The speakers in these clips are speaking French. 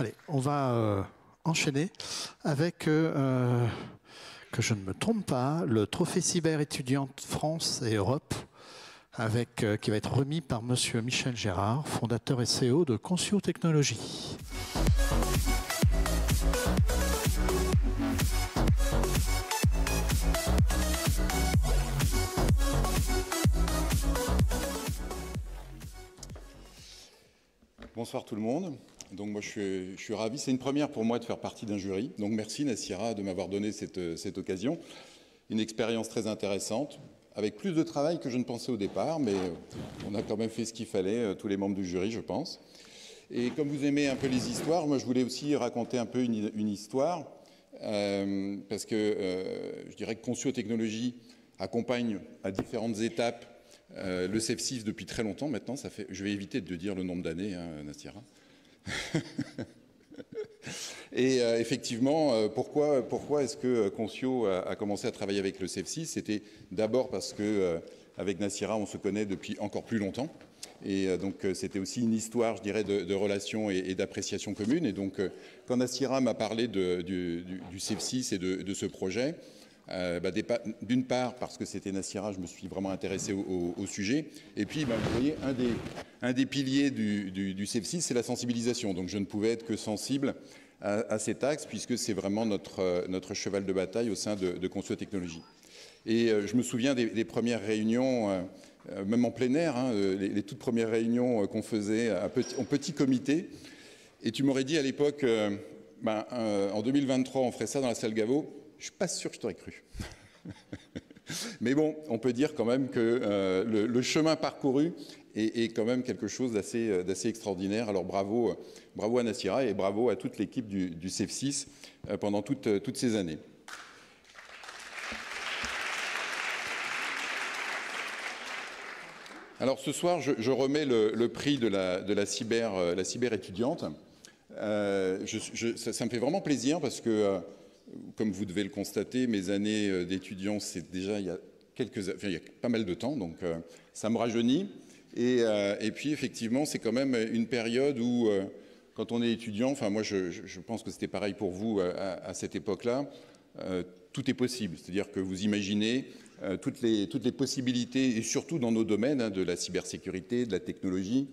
Allez, on va enchaîner avec, que je ne me trompe pas, le trophée cyber étudiante France et Europe, qui va être remis par Monsieur Michel Gérard, fondateur et CEO de Concio Technologies. Bonsoir tout le monde. Donc moi je suis ravi, c'est une première pour moi de faire partie d'un jury. Donc merci Nassira de m'avoir donné cette occasion. Une expérience très intéressante, avec plus de travail que je ne pensais au départ, mais on a quand même fait ce qu'il fallait, tous les membres du jury je pense. Et comme vous aimez un peu les histoires, moi je voulais aussi raconter un peu une histoire, parce que je dirais que Concio Technologies accompagne à différentes étapes le CEF6 depuis très longtemps maintenant. Je vais éviter de dire le nombre d'années, hein, Nassira. Et effectivement, pourquoi est-ce que Concio a commencé à travailler avec le CEF6? C'était d'abord parce que avec Nassira, on se connaît depuis encore plus longtemps. Et donc c'était aussi une histoire, je dirais, de relations et d'appréciation commune. Et donc quand Nassira m'a parlé du CEF6 et de ce projet, d'une part parce que c'était Nassira, je me suis vraiment intéressé au sujet. Et puis, vous voyez, un des piliers du CEF6, c'est la sensibilisation. Donc je ne pouvais être que sensible à cet axe, puisque c'est vraiment notre cheval de bataille au sein de Concio Technologies. Et je me souviens des premières réunions, même en plein air, hein, les toutes premières réunions qu'on faisait en petit comité. Et tu m'aurais dit à l'époque, en 2023, on ferait ça dans la salle Gaveau. Je ne suis pas sûr que je t'aurais cru. Mais bon, on peut dire quand même que le chemin parcouru est quand même quelque chose d'assez extraordinaire. Alors bravo à Nassira et bravo à toute l'équipe du CEF6 pendant toutes ces années. Alors ce soir, je remets le prix de la cyber étudiante. Ça me fait vraiment plaisir parce que comme vous devez le constater, mes années d'étudiant, c'est déjà il y a pas mal de temps, donc ça me rajeunit. Et puis effectivement, c'est quand même une période où, quand on est étudiant, enfin moi je pense que c'était pareil pour vous à cette époque-là, tout est possible. C'est-à-dire que vous imaginez toutes les possibilités, et surtout dans nos domaines, hein, de la cybersécurité, de la technologie.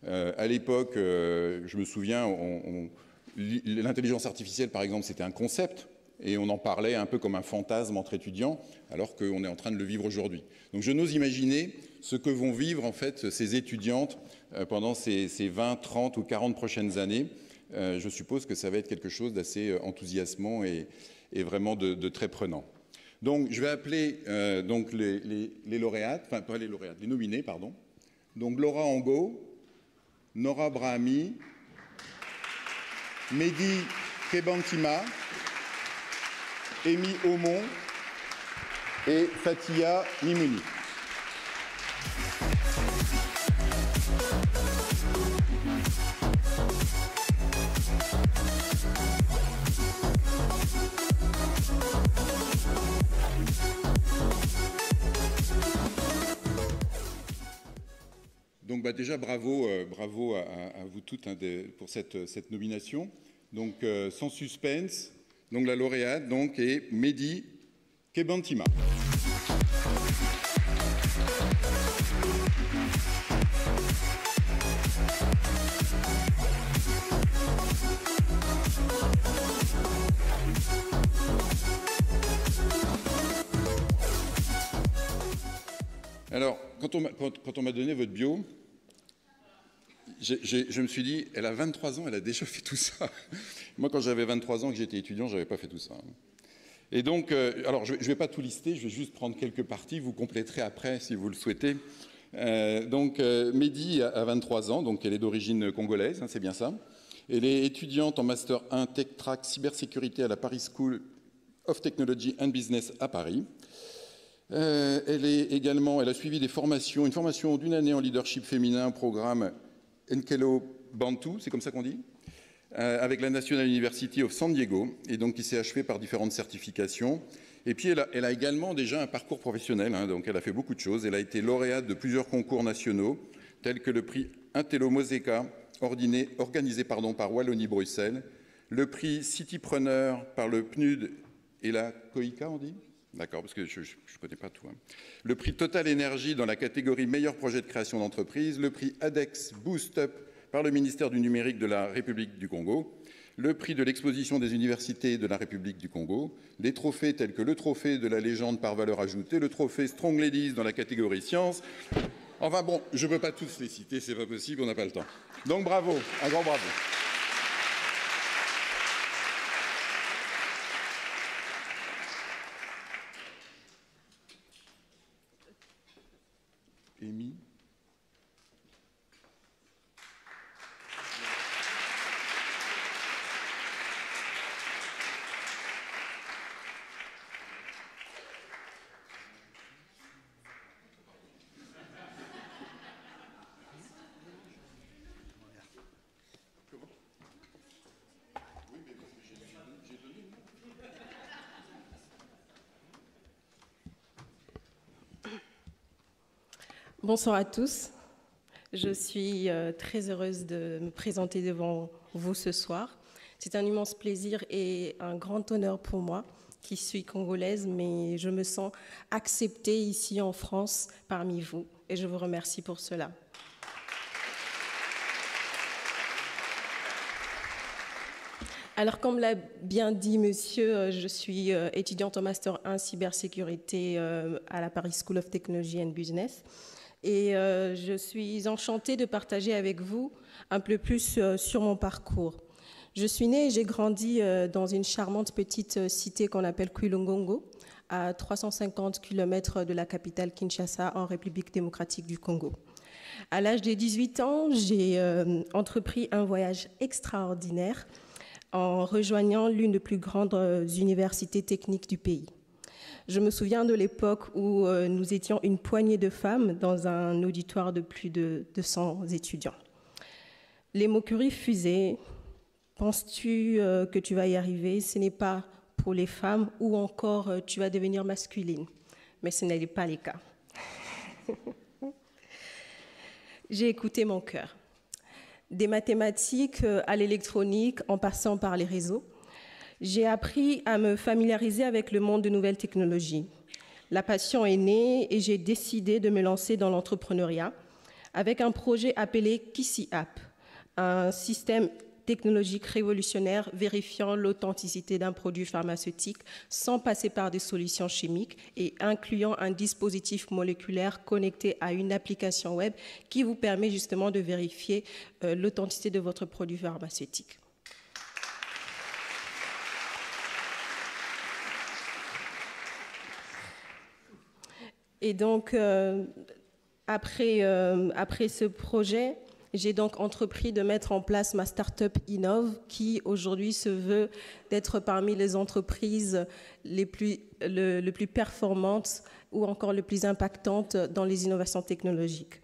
À l'époque, je me souviens, l'intelligence artificielle, par exemple, c'était un concept. Et on en parlait un peu comme un fantasme entre étudiants, alors qu'on est en train de le vivre aujourd'hui. Donc je n'ose imaginer ce que vont vivre en fait ces étudiantes pendant ces 20, 30 ou 40 prochaines années. Je suppose que ça va être quelque chose d'assez enthousiasmant et vraiment de très prenant. Donc je vais appeler donc les lauréates, enfin pas les lauréates, les nominés, pardon. Donc Laura Angot, Nora Brahami, Mehdi Kebantima, Amy Aumont et Fatia Mimouni. Donc déjà bravo à vous toutes, hein, pour cette nomination. Donc sans suspense. Donc la lauréate donc, est Mehdi Kebantima. Alors, quand on m'a donné votre bio, je me suis dit, elle a 23 ans, elle a déjà fait tout ça. Moi, quand j'avais 23 ans et que j'étais étudiant, je n'avais pas fait tout ça. Et donc, alors, je ne vais pas tout lister, je vais juste prendre quelques parties, vous compléterez après si vous le souhaitez. Donc, Mehdi a 23 ans, donc elle est d'origine congolaise, hein, c'est bien ça. Elle est étudiante en Master 1 Tech Track Cybersécurité à la Paris School of Technology and Business à Paris. Elle a suivi une formation d'une année en leadership féminin, programme Nkelo Bantu, c'est comme ça qu'on dit, avec la National University of San Diego, et donc qui s'est achevée par différentes certifications. Et puis elle a également déjà un parcours professionnel, hein, donc elle a fait beaucoup de choses. Elle a été lauréate de plusieurs concours nationaux, tels que le prix Intello Mosaica organisé par Wallonie-Bruxelles, le prix Citypreneur par le PNUD et la COICA, on dit? D'accord, parce que je ne connais pas tout. Hein. Le prix Total Énergie dans la catégorie meilleur projet de création d'entreprise, le prix ADEX Boost Up par le ministère du Numérique de la République du Congo, le prix de l'exposition des universités de la République du Congo, des trophées tels que le trophée de la légende par valeur ajoutée, le trophée Strong Ladies dans la catégorie sciences. Enfin bon, je ne peux pas tous les citer, c'est pas possible, on n'a pas le temps. Donc bravo, un grand bravo. Amy. Bonsoir à tous. Je suis très heureuse de me présenter devant vous ce soir. C'est un immense plaisir et un grand honneur pour moi, qui suis congolaise, mais je me sens acceptée ici en France parmi vous et je vous remercie pour cela. Alors, comme l'a bien dit monsieur, je suis étudiante en Master 1 cybersécurité à la Paris School of Technology and Business. Et je suis enchantée de partager avec vous un peu plus sur mon parcours. Je suis née et j'ai grandi dans une charmante petite cité qu'on appelle Kwilongongo, à 350 km de la capitale Kinshasa, en République démocratique du Congo. À l'âge de 18 ans, j'ai entrepris un voyage extraordinaire en rejoignant l'une des plus grandes universités techniques du pays. Je me souviens de l'époque où nous étions une poignée de femmes dans un auditoire de plus de 200 étudiants. Les moqueries fusaient. Penses-tu que tu vas y arriver? Ce n'est pas pour les femmes, ou encore tu vas devenir masculine. Mais ce n'est pas le cas. J'ai écouté mon cœur. Des mathématiques à l'électronique, en passant par les réseaux, j'ai appris à me familiariser avec le monde de nouvelles technologies. La passion est née et j'ai décidé de me lancer dans l'entrepreneuriat avec un projet appelé Kissy App, un système technologique révolutionnaire vérifiant l'authenticité d'un produit pharmaceutique sans passer par des solutions chimiques et incluant un dispositif moléculaire connecté à une application web qui vous permet justement de vérifier l'authenticité de votre produit pharmaceutique. Et donc, après ce projet, j'ai donc entrepris de mettre en place ma start-up Innov, qui aujourd'hui se veut d'être parmi les entreprises les plus performantes ou encore les plus impactantes dans les innovations technologiques.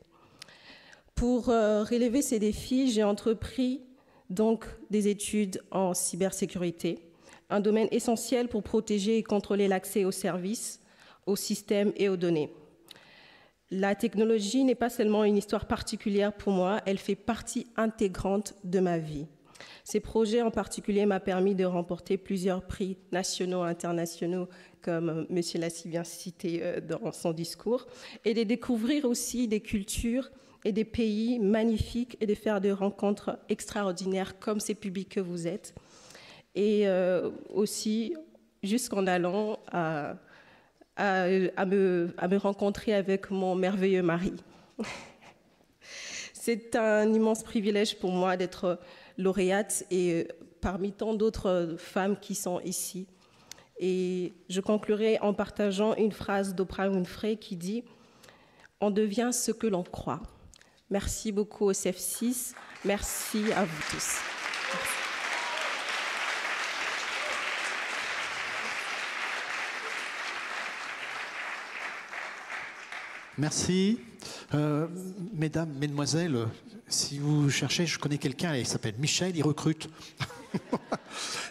Pour relever ces défis, j'ai entrepris donc des études en cybersécurité, un domaine essentiel pour protéger et contrôler l'accès aux services, aux systèmes et aux données. La technologie n'est pas seulement une histoire particulière pour moi, elle fait partie intégrante de ma vie. Ces projets en particulier m'ont permis de remporter plusieurs prix nationaux et internationaux, comme M. Lassi vient cité dans son discours, et de découvrir aussi des cultures et des pays magnifiques et de faire des rencontres extraordinaires comme ces publics que vous êtes. Et aussi, jusqu'en allant à me rencontrer avec mon merveilleux mari. C'est un immense privilège pour moi d'être lauréate et parmi tant d'autres femmes qui sont ici. Et je conclurai en partageant une phrase d'Oprah Winfrey qui dit « On devient ce que l'on croit ». Merci beaucoup au CEF6, merci à vous tous. Merci. Mesdames, mesdemoiselles, si vous cherchez, je connais quelqu'un, il s'appelle Michel, il recrute.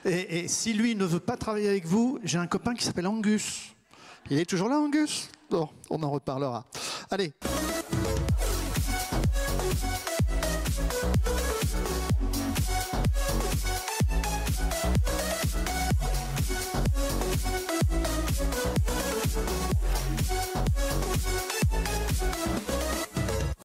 et si lui ne veut pas travailler avec vous, j'ai un copain qui s'appelle Angus. Il est toujours là, Angus? Bon, on en reparlera. Allez.